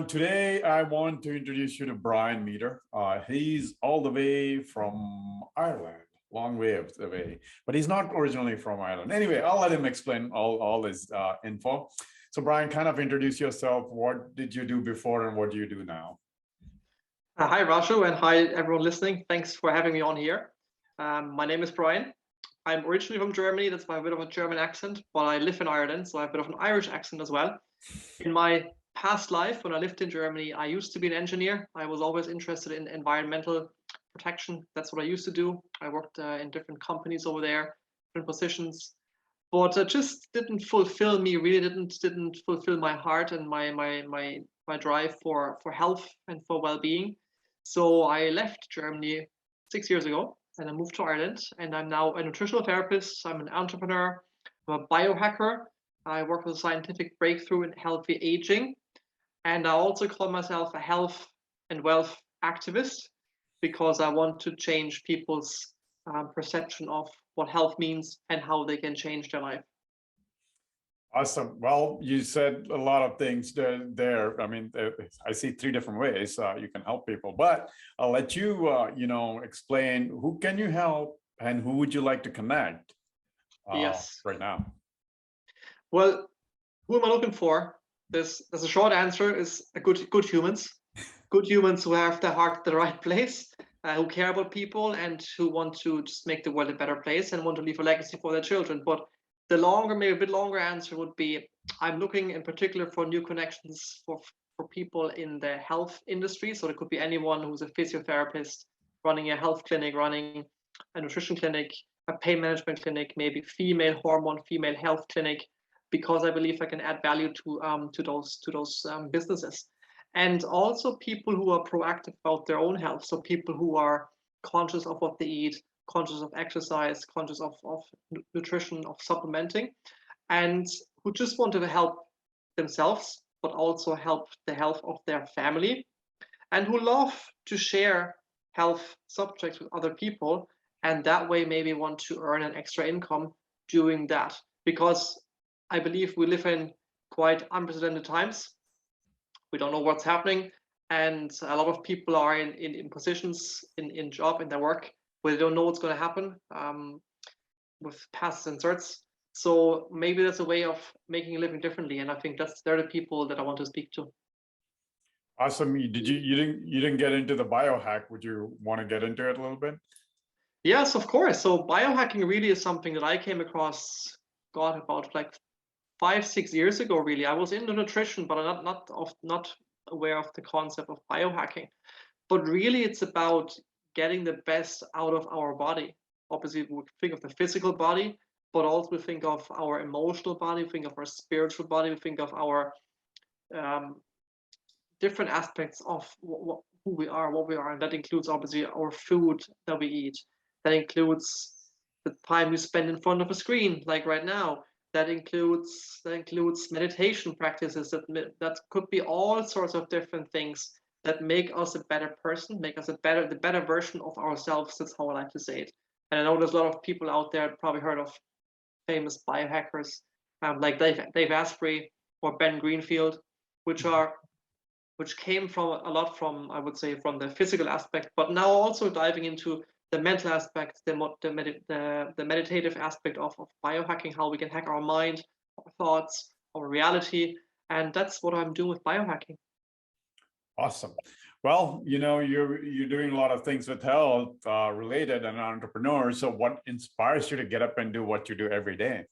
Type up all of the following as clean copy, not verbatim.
Today I want to introduce you to Brian Meter. He's all the way from Ireland, long way away, but he's not originally from Ireland. Anyway, I'll let him explain all his info. So Brian, kind of introduce yourself. What did you do before and what do you do now? Hi, Rashu, and hi, everyone listening. Thanks for having me on here. My name is Brian. I'm originally from Germany. That's why I have a bit of a German accent, but I live in Ireland, so I have a bit of an Irish accent as well. In my past life, when I lived in Germany, I used to be an engineer. I was always interested in environmental protection. That's what I used to do. I worked in different companies over there, different positions, but it just didn't fulfill me. Really didn't fulfill my heart and my drive for health and for well-being. So I left Germany 6 years ago and I moved to Ireland, and I'm now a nutritional therapist. I'm an entrepreneur. I'm a biohacker. I work with scientific breakthrough in healthy aging. And I also call myself a health and wealth activist because I want to change people's perception of what health means and how they can change their life. Awesome. Well, you said a lot of things there. I mean, I see three different ways you can help people, but I'll let you, explain who can you help and who would you like to connect Yes. right now? Well, who am I looking for? There's a short answer is a good humans, good humans who have their heart at the right place, who care about people and who want to just make the world a better place and want to leave a legacy for their children. But the longer, maybe a bit longer answer would be, I'm looking in particular for new connections for people in the health industry. So it could be anyone who's a physiotherapist, running a health clinic, running a nutrition clinic, a pain management clinic, maybe female hormone, female health clinic, because I believe I can add value to those businesses. And also people who are proactive about their own health. So people who are conscious of what they eat, conscious of exercise, conscious of nutrition, of supplementing, and who just want to help themselves, but also help the health of their family, and who love to share health subjects with other people, and that way maybe want to earn an extra income doing that. Because I believe we live in quite unprecedented times. We don't know what's happening, and a lot of people are in positions in job in their work where they don't know what's going to happen with passes and certs. So maybe that's a way of making a living differently, and I think they're the people that I want to speak to. Awesome. You didn't get into the biohack. Would you want to get into it a little bit? Yes, of course. So biohacking really is something that I came across, God, about like 5-6 years ago. Really, I was into nutrition, but I'm not aware of the concept of biohacking. But really, it's about getting the best out of our body. Obviously, we think of the physical body, but also we think of our emotional body, we think of our spiritual body, we think of our different aspects of who we are, what we are, and that includes obviously our food that we eat. That includes the time we spend in front of a screen, like right now. That includes meditation practices. That could be all sorts of different things that make us a better person, make us the better version of ourselves. That's how I like to say it. And I know there's a lot of people out there probably heard of famous biohackers like Dave Asprey or Ben Greenfield, which came from a lot from, I would say, from the physical aspect, but now also diving into the mental aspect, the meditative aspect of biohacking, how we can hack our mind, our thoughts, our reality, and that's what I'm doing with biohacking. Awesome. Well, you're doing a lot of things with health related and an entrepreneur. So what inspires you to get up and do what you do every day?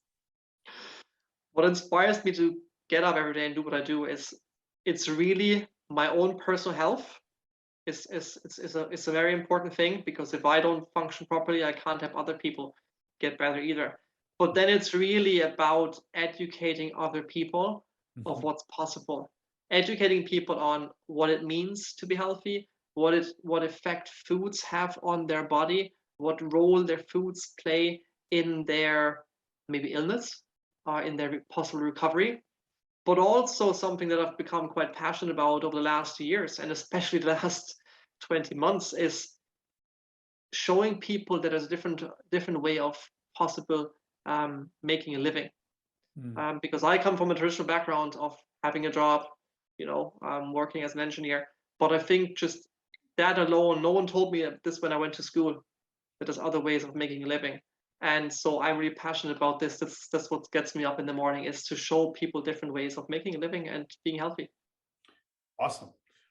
What inspires me to get up every day and do what I do is it's really my own personal health. It's a very important thing, because if I don't function properly, I can't help other people get better either. But then it's really about educating other people of what's possible. Educating people on what it means to be healthy, what effect foods have on their body, what role their foods play in their maybe illness or in their possible recovery. But also something that I've become quite passionate about over the last 2 years, and especially the last 20 months, is showing people that there's a different way of possible making a living. Because I come from a traditional background of having a job, working as an engineer. But I think just that alone, no one told me this when I went to school, that there's other ways of making a living. And so I'm really passionate about this. That's what gets me up in the morning, is to show people different ways of making a living and being healthy. Awesome.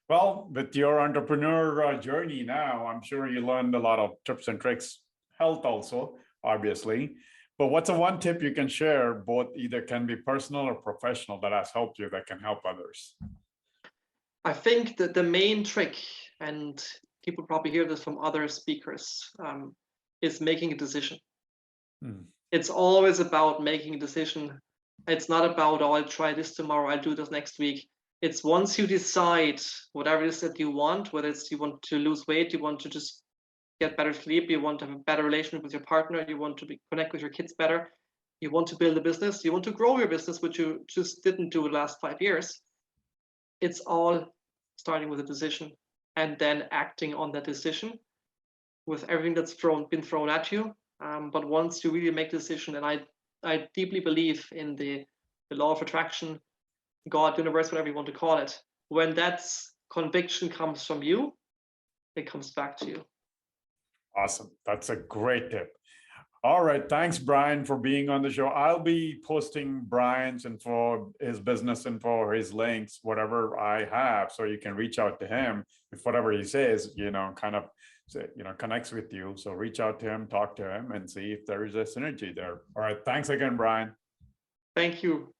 Well, with your entrepreneur journey now, I'm sure you learned a lot of tips and tricks, health also, obviously. But what's the one tip you can share, both either can be personal or professional, that has helped you, that can help others? I think that the main trick, and people probably hear this from other speakers, is making a decision. It's always about making a decision. It's not about, oh, I'll try this tomorrow, I'll do this next week. It's once you decide whatever it is that you want, whether it's you want to lose weight, you want to just get better sleep, you want to have a better relationship with your partner, you want to connect with your kids better, you want to build a business, you want to grow your business, which you just didn't do the last 5 years. It's all starting with a decision and then acting on that decision with everything that's been thrown at you. But once you really make the decision, and I deeply believe in the law of attraction, God, universe, whatever you want to call it, when that conviction comes from you, it comes back to you. Awesome. That's a great tip. All right. Thanks, Brian, for being on the show. I'll be posting Brian's info, his business info, his links, whatever I have, so you can reach out to him if whatever he says, kind of, connects with you. So reach out to him, talk to him, and see if there is a synergy there. All right. Thanks again, Brian. Thank you.